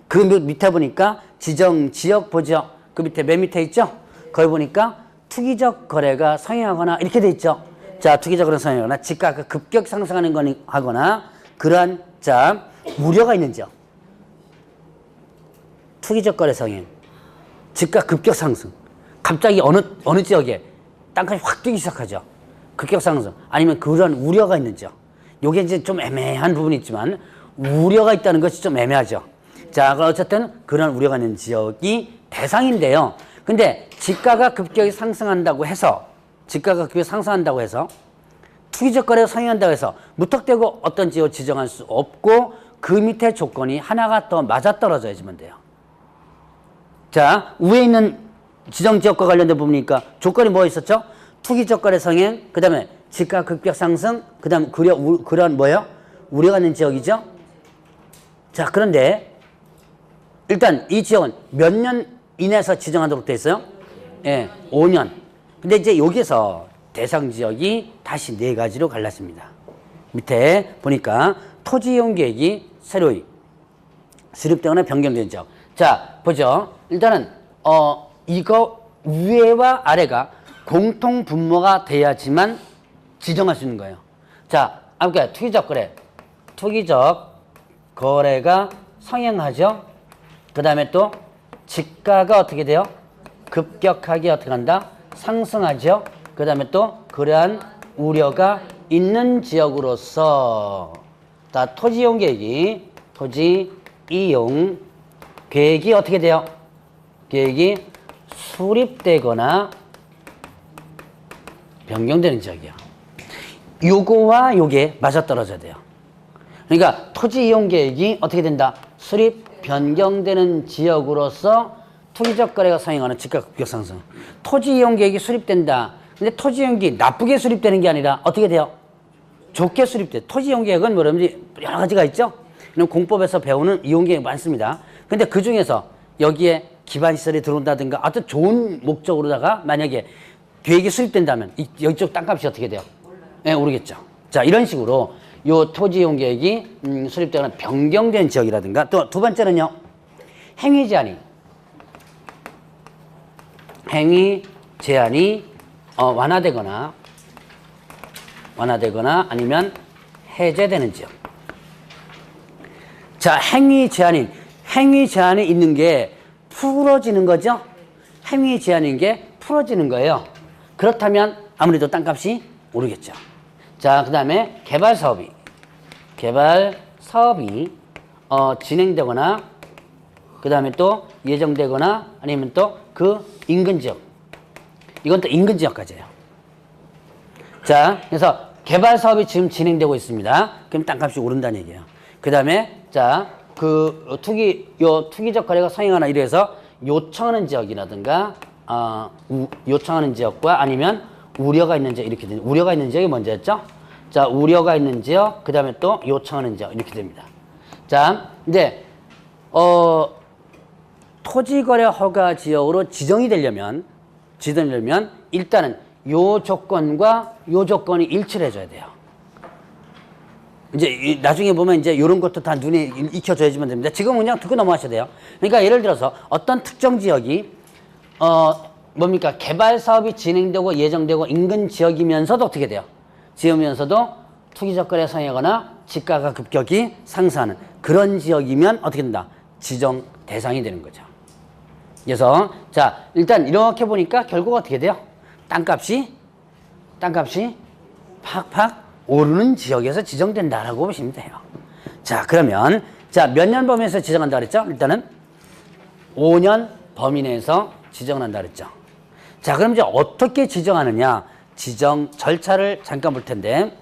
그 밑에 보니까 지정 지역 보죠. 그 밑에 맨 밑에 있죠. 거기 보니까 투기적 거래가 성행하거나 이렇게 돼 있죠. 자, 투기적 거래가 성행하거나 집가가 급격 상승하는 거나 그러한 자 우려가 있는 지역. 투기적 거래 성행, 집가 급격 상승. 갑자기 어느 지역에 땅값이 확 뛰기 시작하죠. 급격 상승. 아니면 그런 우려가 있는 지역. 요게 이제 좀 애매한 부분이 있지만 우려가 있다는 것이 좀 애매하죠. 자, 어쨌든 그런 우려가 있는 지역이 대상인데요. 근데 집가가 급격히 상승한다고 해서 투기적 거래가 성행한다고 해서 무턱대고 어떤 지역을 지정할 수 없고 그 밑에 조건이 하나가 더 맞아떨어져야지만 돼요. 자, 위에 있는 지정지역과 관련된 부분이니까 조건이 뭐 있었죠? 투기적 거래 성행, 그 다음에 집가 급격 상승, 그 다음에 그런 뭐예요? 우려가 있는 지역이죠? 자, 그런데 일단 이 지역은 몇 년 이내에서 지정하도록 돼 있어요? 예, 5년. 근데 이제 여기서 대상 지역이 다시 4가지로 갈랐습니다. 밑에 보니까 토지 이용 계획이 새로이 수립되거나 변경된 지역. 자, 보죠. 일단은 이거 위에와 아래가 공통 분모가 돼야지만 지정할 수 있는 거예요. 자, 아까 투기적 거래가 성행하죠. 그 다음에 또 집가가 어떻게 돼요? 급격하게 어떻게 한다? 상승하죠. 그 다음에 또 그러한 우려가 있는 지역으로서 토지 이용 계획이 어떻게 돼요? 계획이 수립되거나 변경되는 지역이야. 요거와 요게 맞아떨어져야 돼요. 그러니까 토지 이용 계획이 어떻게 된다? 수립, 변경되는 지역으로서 투기적 거래가 성행하는 집가 급격 상승. 토지 이용 계획이 수립된다. 근데 토지 이용 계획이 나쁘게 수립되는 게 아니라 어떻게 돼요? 좋게 수립돼. 토지 이용 계획은 뭐라든지 여러 가지가 있죠. 그럼 공법에서 배우는 이용 계획이 많습니다. 근데 그 중에서 여기에 기반 시설이 들어온다든가 아주 좋은 목적으로다가 만약에 계획이 수립된다면 이쪽 땅값이 어떻게 돼요? 네, 오르겠죠. 자, 이런 식으로 요 토지 이용 계획이 수립되거나 변경된 지역이라든가 또 두 번째는요. 행위 제한이 완화되거나 아니면 해제되는 지역. 자, 행위 제한이 있는 게 풀어지는 거죠? 행위 제한인 게 풀어지는 거예요. 그렇다면 아무래도 땅값이 오르겠죠. 자, 그 다음에 개발 사업이 진행되거나 그 다음에 또 예정되거나 아니면 또 그 인근 지역. 이건 또 인근 지역까지예요. 자, 그래서 개발 사업이 지금 진행되고 있습니다. 그럼 땅값이 오른다는 얘기예요. 그 다음에 자, 그 투기적 거래가 성행하나 이래서 요청하는 지역이라든가 요청하는 지역과 아니면 우려가 있는 지역 이렇게 됩니다. 우려가 있는 지역이 먼저였죠? 자, 우려가 있는 지역, 그 다음에 또 요청하는 지역 이렇게 됩니다. 자, 이제 토지거래 허가 지역으로 지정이 되려면 일단은 요 조건과 요 조건이 일치를 해줘야 돼요. 이제 나중에 보면 이제 이런 것도 다 눈에 익혀줘야지만 됩니다. 지금 그냥 듣고 넘어가셔야 돼요. 그러니까 예를 들어서 어떤 특정 지역이 뭡니까? 개발 사업이 진행되고 예정되고 인근 지역이면서도 어떻게 돼요? 지으면서도 투기적 거래 성행하거나 집가가 급격히 상승하는 그런 지역이면 어떻게 된다? 지정 대상이 되는 거죠. 그래서 자, 일단 이렇게 보니까 결국 어떻게 돼요? 땅값이 땅값이 팍팍 오르는 지역에서 지정된다라고 보시면 돼요. 자, 그러면 자, 몇 년 범위에서 지정한다 그랬죠? 일단은 5년 범위 내에서 지정을 한다 그랬죠. 자, 그럼 이제 어떻게 지정하느냐? 지정 절차를 잠깐 볼 텐데,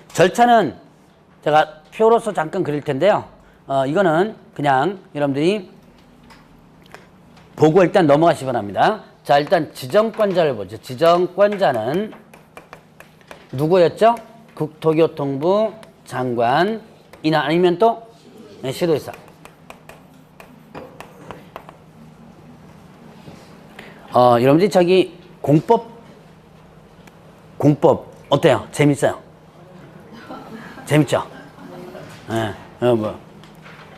절차는 제가 표로서 잠깐 그릴 텐데요. 이거는 그냥 여러분들이 보고 일단 넘어가시기 바랍니다. 자, 일단 지정권자를 보죠. 지정권자는 누구였죠? 국토교통부 장관이나 아니면 또 시도지사. 여러분들이 저기 공법 어때요? 재밌어요? 재밌죠? 예,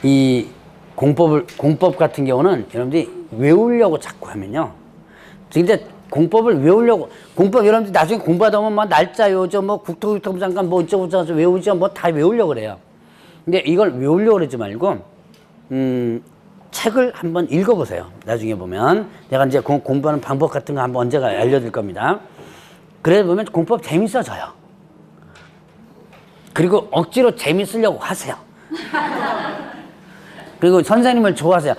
이 공법 같은 경우는 여러분들이 외우려고 자꾸 하면요. 근데 공법을 외우려고, 공법 여러분들 나중에 공부하다 보면 뭐 날짜 요저 뭐 국토교통부 장관 뭐 어쩌고저쩌고 외우죠. 뭐 다 외우려고 그래요. 근데 이걸 외우려고 그러지 말고, 책을 한번 읽어보세요. 나중에 보면. 내가 이제 공부하는 방법 같은 거 한번 언제가 알려드릴 겁니다. 그래 보면 공법 재밌어져요. 그리고 억지로 재밌으려고 하세요. 그리고 선생님을 좋아하세요.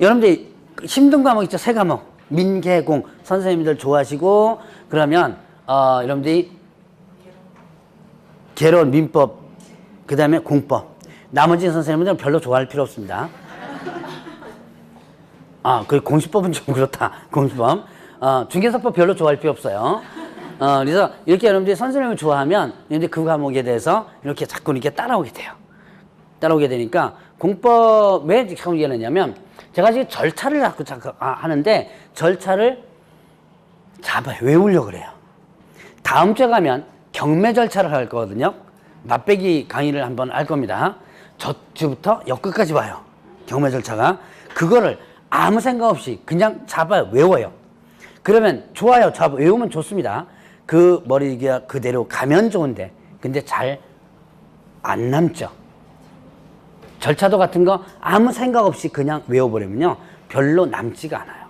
여러분들이 힘든 과목 있죠? 세 과목. 민계공 선생님들 좋아하시고, 그러면, 여러분들이 개론, 민법, 그 다음에 공법. 나머지 선생님들은 별로 좋아할 필요 없습니다. 그 공시법은 좀 그렇다. 공시법. 중개사법 별로 좋아할 필요 없어요. 그래서 이렇게 여러분들이 선생님을 좋아하면 여러분들이 그 과목에 대해서 이렇게 자꾸 이렇게 따라오게 돼요. 따라오게 되니까 공법 왜 자꾸 얘기하냐면 제가 지금 절차를 자꾸 하는데 절차를 잡아요. 외우려고 그래요. 다음 주에 가면 경매 절차를 할 거거든요. 맛배기 강의를 한번 할 겁니다. 저주부터 역끝까지 봐요. 경매 절차가. 그거를 아무 생각 없이 그냥 잡아요. 외워요. 그러면 좋아요. 외우면 좋습니다. 그 머리가 그대로 가면 좋은데 근데 잘 안 남죠. 절차도 같은 거 아무 생각 없이 그냥 외워버리면요. 별로 남지가 않아요.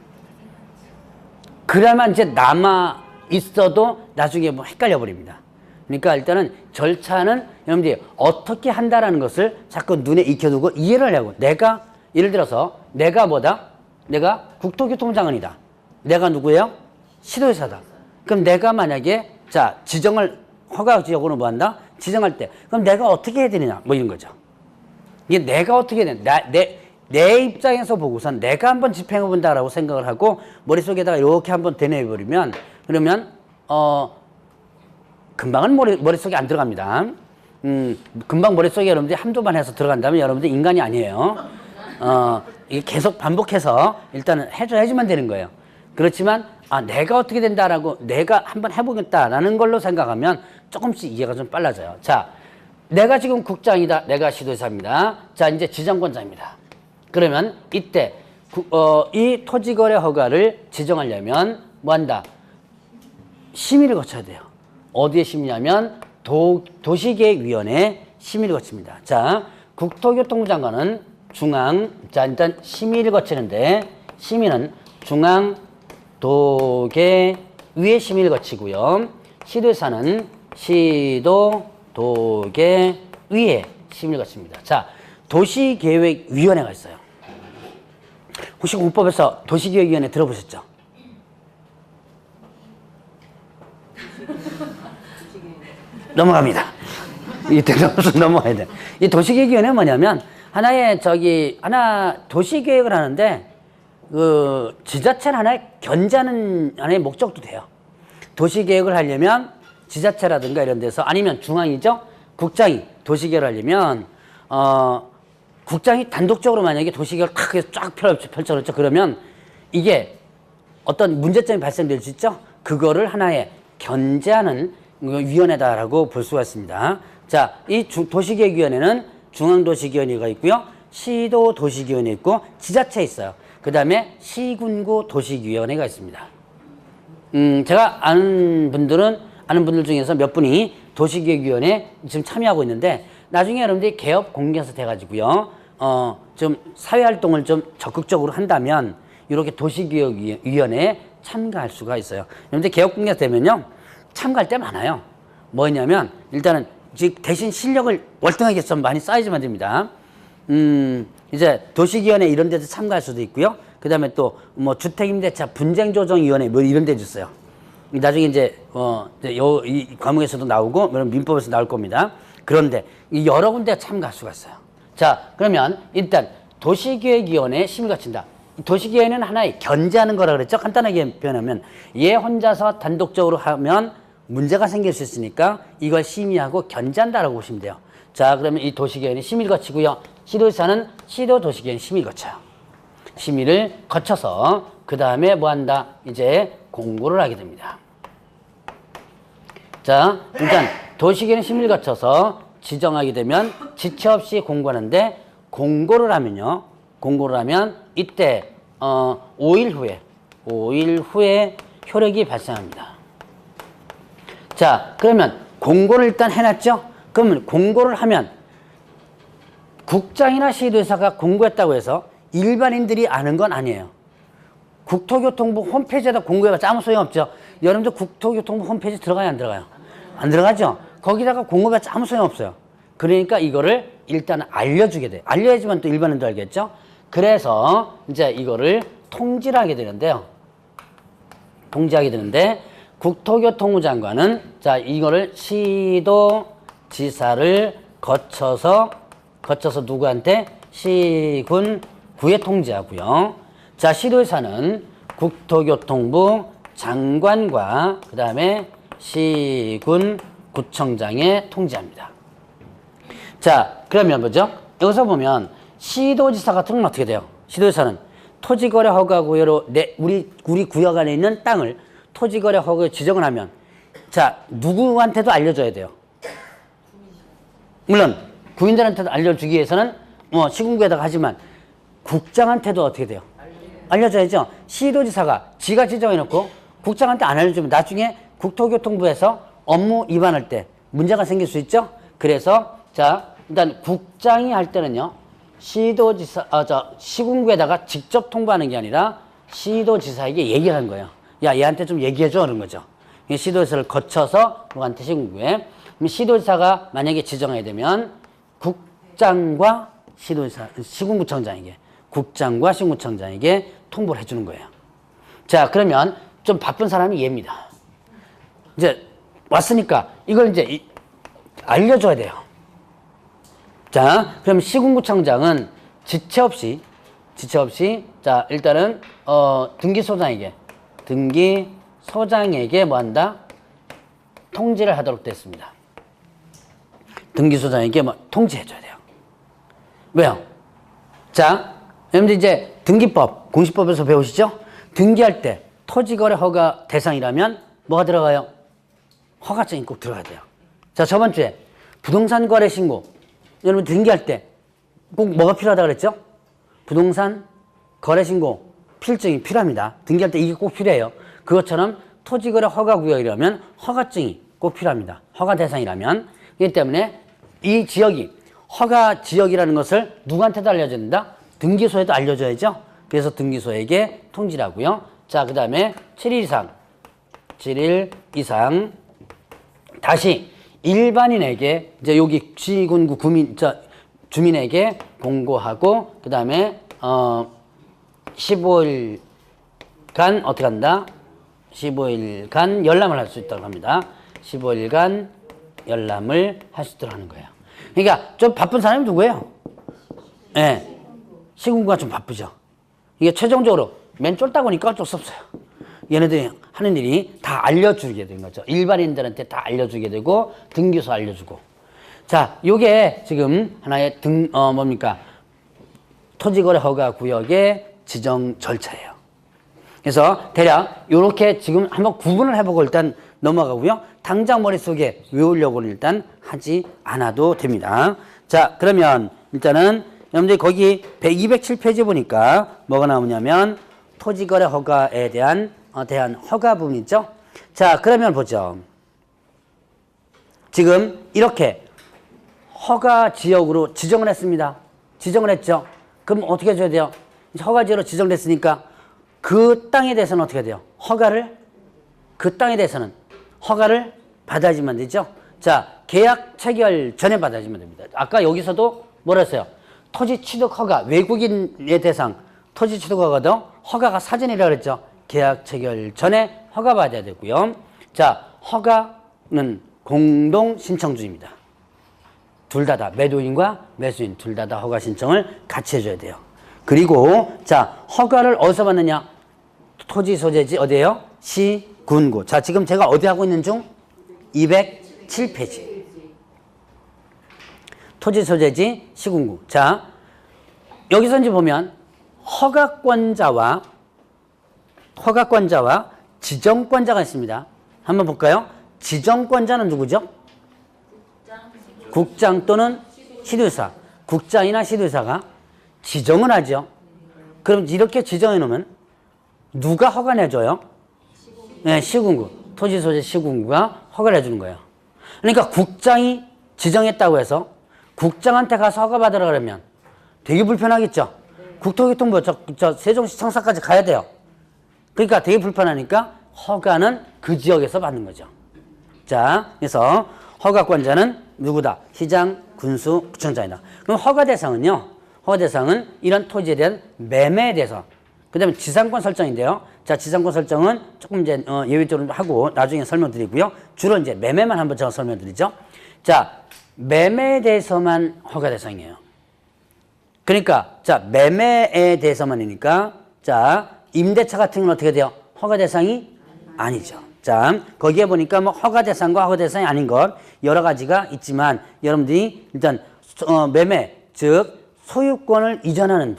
그래야만 이제 남아 있어도 나중에 뭐 헷갈려 버립니다. 그러니까 일단은 절차는 여러분들이 어떻게 한다라는 것을 자꾸 눈에 익혀두고 이해를 하려고. 내가 예를 들어서 내가 뭐다? 내가 국토교통부 장관이다. 내가 누구예요? 시도지사다. 그럼 내가 만약에 자 지정을 허가 지역으로 뭐 한다? 지정할 때 그럼 내가 어떻게 해야 되느냐? 뭐 이런 거죠. 이게 내가 어떻게 해야 되냐? 내 입장에서 보고선 내가 한번 집행해 본다라고 생각을 하고 머릿속에다가 이렇게 한번 대뇌해 버리면 그러면 금방은 머릿속에 안 들어갑니다. 금방 머릿속에 여러분들이 한두 번 해서 들어간다면 여러분들 인간이 아니에요. 이게 계속 반복해서 일단은 해주면 되는 거예요. 그렇지만 내가 어떻게 된다라고 내가 한번 해보겠다라는 걸로 생각하면 조금씩 이해가 좀 빨라져요. 자, 내가 지금 국장이다. 내가 시도지사입니다. 자, 이제 지정권자입니다. 그러면 이때 이 토지거래 허가를 지정하려면 뭐 한다? 심의를 거쳐야 돼요. 어디에 심의하면 도시계획위원회 심의를 거칩니다. 자, 국토교통부 장관은 자, 일단 심의를 거치는데 심의는 중앙도계위의 심의를 거치고요. 시도지사는 시도도계위의 심의를 거칩니다. 자, 도시계획위원회가 있어요. 혹시 공법에서 도시계획위원회 들어보셨죠? 넘어갑니다. 이때 넘어가야 돼. 이 도시계획위원회는 뭐냐면 하나 도시계획을 하는데 지자체를 하나의 견제하는 하나의 목적도 돼요. 도시계획을 하려면 지자체라든가 이런 데서 아니면 중앙이죠. 국장이 도시계획을 하려면 국장이 단독적으로 만약에 도시계획을 쫙 펼쳐놓죠. 그러면 이게 어떤 문제점이 발생될 수 있죠. 그거를 하나의 견제하는 위원회다라고 볼 수가 있습니다. 자, 이 도시계획위원회는 중앙도시계획위원회가 있고요. 시도도시계획위원회 있고 지자체 있어요. 그 다음에 시군구 도시위원회가 있습니다. 제가 아는 분들 중에서 몇 분이 도시계획위원회 지금 참여하고 있는데 나중에 여러분들이 개업 공개해서 돼가지고요. 좀 사회활동을 좀 적극적으로 한다면 이렇게 도시계획위원회에 참가할 수가 있어요. 여러분들 개업 공개가 되면요. 참가할 때 많아요. 뭐냐면 일단은 대신 실력을 월등하게 좀 많이 쌓이지만 됩니다. 이제 도시기원회 이런 데도 참가할 수도 있고요. 그 다음에 또 뭐 주택임대차 분쟁조정위원회 뭐 이런 데 있어요. 나중에 이제 이 과목에서도 나오고 민법에서 나올 겁니다. 그런데 여러 군데 참가할 수가 있어요. 자, 그러면 일단 도시계획위원회에 심의가 친다. 도시계획은 하나의 견제하는 거라 그랬죠. 간단하게 표현하면 얘 혼자서 단독적으로 하면 문제가 생길 수 있으니까 이걸 심의하고 견제한다라고 보시면 돼요. 자, 그러면 이 도시계획이 심의를 거치고요. 시도지사는 시도도시계획 심의를 거쳐요. 심의를 거쳐서 그 다음에 뭐 한다? 이제 공고를 하게 됩니다. 자, 일단 도시계획 심의를 거쳐서 지정하게 되면 지체 없이 공고하는데 공고를 하면요. 공고를 하면 이때 5일 후에 효력이 발생합니다. 자, 그러면 공고를 일단 해놨죠? 그러면 공고를 하면 국장이나 시도지사가 공고했다고 해서 일반인들이 아는 건 아니에요. 국토교통부 홈페이지에다 공고해봤자 아무 소용없죠. 여러분들 국토교통부 홈페이지 들어가요, 안 들어가요? 안 들어가죠? 거기다가 공고해봤자 아무 소용없어요. 그러니까 이거를 일단 알려주게 돼요. 알려야지만 또 일반인도 알겠죠? 그래서 이제 이거를 통지를 하게 되는데요. 통지하게 되는데 국토교통부 장관은 자, 이거를 시도지사를 거쳐서 누구한테? 시군 구에 통지하고요. 자, 시도지사는 국토교통부 장관과 그 다음에 시군 구청장에 통지합니다. 자, 그러면 뭐죠? 여기서 보면 시도지사 같은 건 어떻게 돼요? 시도지사는 토지거래 허가구역으로 우리 구역 안에 있는 땅을 토지거래 허가에 지정을 하면 자, 누구한테도 알려줘야 돼요. 물론 구인들한테도 알려주기 위해서는 시군구에다가 하지만 국장한테도 어떻게 돼요? 알려줘야죠. 시도지사가 지가 지정해놓고 국장한테 안 알려주면 나중에 국토교통부에서 업무 위반할 때 문제가 생길 수 있죠. 그래서 자, 일단 국장이 할 때는요, 시군구에다가 직접 통보하는 게 아니라 시도지사에게 얘기를 하는 거예요. 야, 얘한테 좀 얘기해줘, 그런 거죠. 시도지사를 거쳐서 누구한테? 시군구에. 그럼 시도지사가 만약에 지정하게 되면 국장과 시군구청장에게, 국장과 시군구청장에게 통보를 해주는 거예요. 자, 그러면 좀 바쁜 사람이 얘입니다. 이제 왔으니까 이걸 이제 알려줘야 돼요. 자, 그럼 시군구청장은 지체 없이 자, 일단은 등기소장에게 뭐 한다? 통지를 하도록 됐습니다. 등기소장에게 뭐 통지해줘야 돼요. 왜요? 자, 여러분들 이제 등기법, 공시법에서 배우시죠? 등기할 때 토지거래 허가 대상이라면 뭐가 들어가요? 허가증이 꼭 들어가야 돼요. 자, 저번 주에 부동산 거래 신고, 여러분 등기할 때 꼭 뭐가 필요하다 그랬죠? 부동산 거래 신고 필증이 필요합니다. 등기할 때 이게 꼭 필요해요. 그것처럼 토지거래 허가구역이라면 허가증이 꼭 필요합니다. 허가 대상이라면. 그렇기 때문에 이 지역이 허가 지역이라는 것을 누구한테도 알려줘야 된다? 등기소에도 알려줘야죠. 그래서 등기소에게 통지를 하고요. 자, 그 다음에 7일 이상 다시 일반인에게 이제 여기 시군구 주민에게 공고하고 그 다음에 15일간 어떻게 한다? 15일간 열람을 할 수 있다고 합니다. 15일간 열람을 할 수 있도록 하는 거예요. 그러니까 좀 바쁜 사람이 누구예요? 예. 네. 시군구가 좀 바쁘죠. 이게 최종적으로 맨 쫄딱 오니까 어쩔 수 없어요. 얘네들이 하는 일이 다 알려주게 된 거죠. 일반인들한테 다 알려주게 되고 등기소 알려주고. 자, 요게 지금 하나의 토지거래 허가 구역의 지정 절차예요. 그래서 대략 요렇게 지금 한번 구분을 해보고 일단 넘어가고요. 당장 머릿속에 외우려고는 일단 하지 않아도 됩니다. 자, 그러면 일단은 여러분들 거기 207페이지 보니까 뭐가 나오냐면 토지거래 허가에 대한 허가 부분 있죠? 자, 그러면 보죠. 지금 이렇게 허가 지역으로 지정을 했습니다. 지정을 했죠? 그럼 어떻게 해줘야 돼요? 허가 지역으로 지정됐으니까 그 땅에 대해서는 어떻게 해야 돼요? 허가를 그 땅에 대해서는 허가를 받아야지만 되죠. 자, 계약 체결 전에 받아야지만 됩니다. 아까 여기서도 뭐라 했어요? 토지 취득 허가, 외국인의 대상, 토지 취득 허가도 허가가 사전이라 그랬죠. 계약 체결 전에 허가 받아야 되고요. 자, 허가는 공동 신청주입니다. 둘 다 매도인과 매수인 둘 다 허가 신청을 같이 해줘야 돼요. 그리고 자, 허가를 어디서 받느냐? 토지 소재지 어디예요? 시, 군, 구. 자, 지금 제가 어디 하고 있는 중? 207페이지. 토지 소재지 시군구. 자, 여기서 이제 보면 허가권자와 지정권자가 있습니다. 한번 볼까요? 지정권자는 누구죠? 국장 또는 시도지사. 국장이나 시도지사가 지정을 하죠. 그럼 이렇게 지정해 놓으면 누가 허가 내줘요? 네, 시군구. 토지 소재 시군구가 허가를 해주는 거예요. 그러니까 국장이 지정했다고 해서 국장한테 가서 허가 받으라 그러면 되게 불편하겠죠. 국토교통부 저 세종시청사까지 가야 돼요. 그러니까 되게 불편하니까 허가는 그 지역에서 받는 거죠. 자, 그래서 허가권자는 누구다? 시장, 군수, 구청장이다. 그럼 허가 대상은요? 허가 대상은 이런 토지에 대한 매매에 대해서. 그 다음에 지상권 설정인데요. 자, 지상권 설정은 조금 이제 예외적으로 하고 나중에 설명드리고요. 주로 이제 매매만 한번 제가 설명드리죠. 자, 매매에 대해서만 허가 대상이에요. 그러니까 자, 매매에 대해서만이니까 자, 임대차 같은 건 어떻게 돼요? 허가 대상이 아니죠. 자, 거기에 보니까 뭐 허가 대상과 허가 대상이 아닌 것 여러 가지가 있지만 여러분들이 일단 매매, 즉 소유권을 이전하는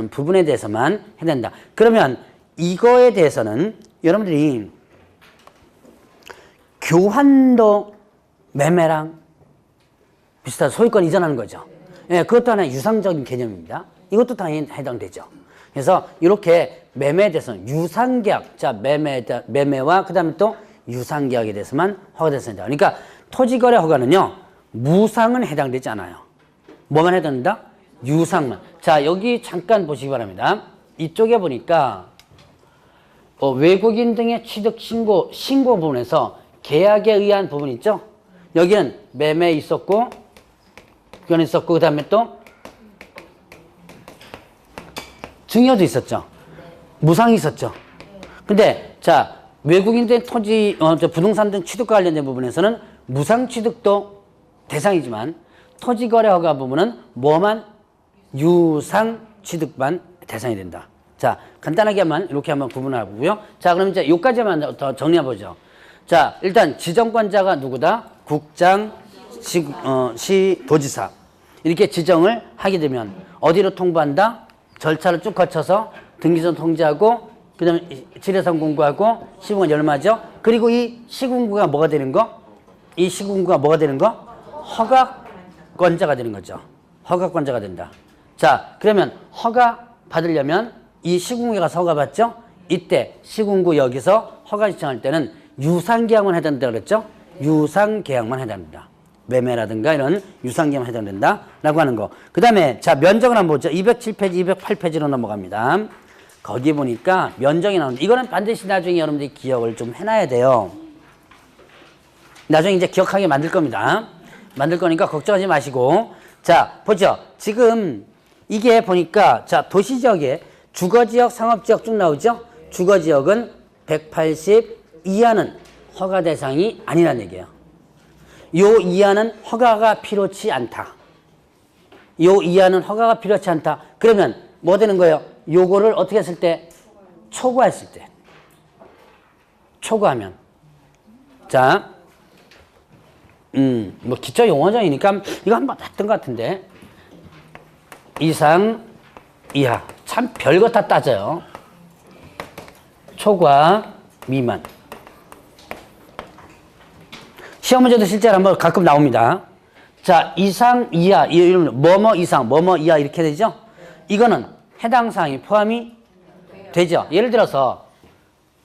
부분에 대해서만 해야 된다. 그러면 이거에 대해서는 여러분들이 교환도 매매랑 비슷한 소유권 이전하는 거죠. 예, 그것도 하나의 유상적인 개념입니다. 이것도 당연히 해당되죠. 그래서 이렇게 매매에 대해서는 유상계약, 자, 매매와 그 다음에 또 유상계약에 대해서만 허가 대상이다. 그러니까 토지거래 허가는요, 무상은 해당되지 않아요. 뭐만 해당된다? 유상만. 자, 여기 잠깐 보시기 바랍니다. 이쪽에 보니까 외국인 등의 취득 신고 부분에서 계약에 의한 부분 있죠? 여기는 매매 있었고, 그건 있었고, 그 다음에 또 증여도 있었죠. 무상이 있었죠. 근데 자, 외국인들 토지, 부동산 등 취득과 관련된 부분에서는 무상 취득도 대상이지만 토지거래 허가 부분은 뭐만? 유상 취득만 대상이 된다. 자, 간단하게만 이렇게 한번 구분하고요. 자, 그럼 이제 여기까지만 더 정리해보죠. 자, 일단 지정권자가 누구다? 국장, 시도지사. 이렇게 지정을 하게 되면 어디로 통보한다? 절차를 쭉 거쳐서 등기선 통지하고 그 다음에 지뢰선 공고하고 시군구가 열마죠. 그리고 이 시군구가 뭐가 되는 거? 이 시군구가 뭐가 되는 거? 허가권자가 되는 거죠. 허가권자가 된다. 자, 그러면 허가 받으려면 이 시군구에 가서 허가 받죠? 이때 시군구 여기서 허가 신청할 때는 유상계약만 해당된다 그랬죠? 유상계약만 해당된다. 매매라든가 이런 유상계약만 해당된다 라고 하는 거. 그 다음에 자, 면적을 한번 보죠. 207페이지, 208페이지로 넘어갑니다. 거기 보니까 면적이 나오는데 이거는 반드시 나중에 여러분들이 기억을 좀 해놔야 돼요. 나중에 이제 기억하게 만들 겁니다. 만들 거니까 걱정하지 마시고. 자, 보죠. 지금 이게 보니까 자, 도시지역에 주거지역, 상업지역 쭉 나오죠? 주거지역은 180 이하는 허가 대상이 아니라는 얘기예요. 요 이하는 허가가 필요치 않다. 요 이하는 허가가 필요치 않다. 그러면 뭐 되는 거예요? 요거를 어떻게 했을 때? 초과했을 때. 초과하면. 자, 뭐 기초 용어정이니까 이거 한번 했던 것 같은데. 이상, 이하. 참 별거 다 따져요. 초과, 미만. 시험 문제도 실제로 한번 가끔 나옵니다. 자, 이상, 이하, 이러면 뭐뭐 이상, 뭐뭐 이하 이렇게 되죠? 이거는 해당 사항이 포함이 되죠. 예를 들어서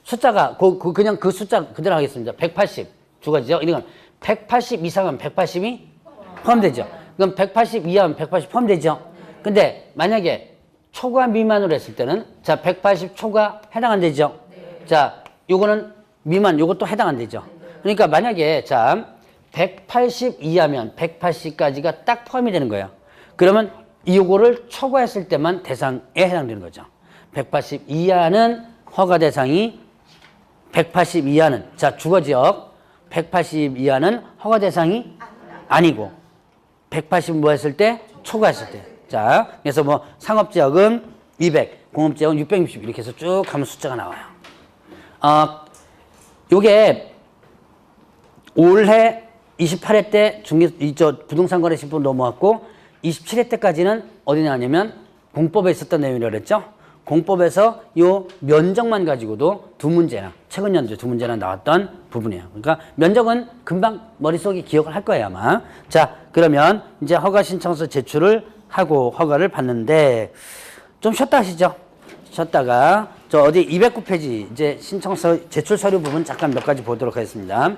숫자가 그냥 그 숫자 그대로 하겠습니다. 180 주거지죠. 이건 180 이상은 180이 포함되죠. 그럼 180 이하면 180 포함되죠. 근데 만약에 초과 미만으로 했을 때는 자, 180 초과 해당 안 되죠. 자, 요거는 미만 요것도 해당 안 되죠. 그러니까 만약에 자 180 이하면 180까지가 딱 포함이 되는 거예요. 그러면 요거를 초과했을 때만 대상에 해당되는 거죠. 180 이하는 허가 대상이 180 이하는 자 주거지역 180 이하는 허가 대상이 아니고 180 뭐 했을 때? 초과했을 때. 자 그래서 뭐 상업지역은 200, 공업지역은 660 이렇게 해서 쭉 가면 숫자가 나와요. 요게 올해 28회 때 부동산 거래 신분 넘어왔고 27회 때까지는 어디 나왔냐면 공법에 있었던 내용이라고 그랬죠. 공법에서 요 면적만 가지고도 두 문제나 최근 연도 두 문제나 나왔던 부분이에요. 그러니까 면적은 금방 머릿속에 기억을 할 거예요 아마. 자 그러면 이제 허가 신청서 제출을 하고 허가를 받는데 좀 쉬었다 하시죠. 쉬었다가 저 어디 209페이지 이제 신청서 제출 서류 부분 잠깐 몇 가지 보도록 하겠습니다.